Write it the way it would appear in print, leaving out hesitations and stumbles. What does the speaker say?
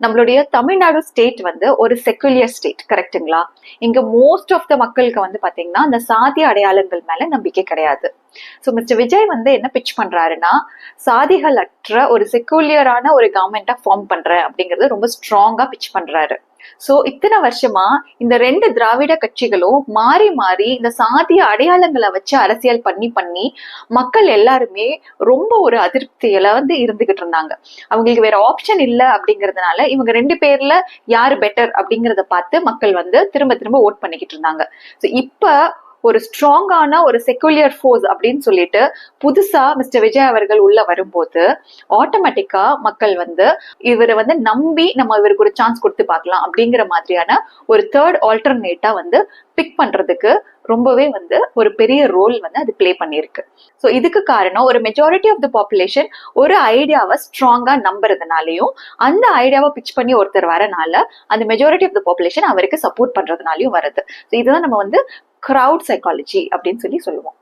நம்மளுடைய தமிழ்நாடு ஸ்டேட் வந்து ஒரு செக்குலியர் ஸ்டேட், கரெக்டுங்களா? இங்க மோஸ்ட் ஆஃப் த மக்களுக்கு வந்து பாத்தீங்கன்னா அந்த சாதி அடையாளங்கள் மேல நம்பிக்கை கிடையாது. ஸோ மிஸ்டர் விஜய் வந்து என்ன பிச் பண்றாருன்னா, சாதிகள் அற்ற ஒரு செக்குலியரான ஒரு கவர்மெண்டா ஃபார்ம் பண்றேன் அப்படிங்கறது ரொம்ப ஸ்ட்ராங்கா பிச் பண்றாரு. சோ இத்தனை வருஷமா இந்த ரெண்டு திராவிட கட்சிகளும் மாறி மாறி இந்த சாதிய அடையாளங்களை வச்சு அரசியல் பண்ணி பண்ணி மக்கள் எல்லாருமே ரொம்ப ஒரு அதிருப்தியில வந்து இருந்துகிட்டு இருந்தாங்க. அவங்களுக்கு வேற ஆப்ஷன் இல்லை அப்படிங்கறதுனால இவங்க ரெண்டு பேர்ல யாரு பெட்டர் அப்படிங்கறத பார்த்து மக்கள் வந்து திரும்ப திரும்ப ஓட் பண்ணிக்கிட்டு இருந்தாங்க. இப்ப ஒரு ஸ்ட்ராங்கான ஒரு செக்குலியர் ஃபோர்ஸ் அப்படின்னு சொல்லிட்டு புதுசா மிஸ்டர் விஜய் அவர்கள் உள்ள வரும்போது ஆட்டோமேட்டிக்கா மக்கள் வந்து இவரை வந்து நம்பி நம்ம இவருக்கு ஒரு சான்ஸ் கொடுத்து பார்க்கலாம் அப்படிங்கிற மாதிரியான ஒரு தேர்ட் ஆல்டர்னேட்டா வந்து பிக் பண்றதுக்கு ரொம்பவே வந்து ஒரு பெரிய ரோல் வந்து அது பிளே பண்ணிருக்கு. ஸோ இதுக்கு காரணம் ஒரு மெஜாரிட்டி ஆஃப் த பாப்புலேஷன் ஒரு ஐடியாவை ஸ்ட்ராங்கா நம்புறதுனாலையும் அந்த ஐடியாவை பிச் பண்ணி ஒருத்தர் வரனால அந்த மெஜாரிட்டி ஆஃப் த பாப்புலேஷன் அவருக்கு சப்போர்ட் பண்றதுனாலையும் வருது. ஸோ இதுதான் நம்ம வந்து கிரவுட் சைக்காலஜி அப்படின்னு சொல்லி சொல்லுவோம்.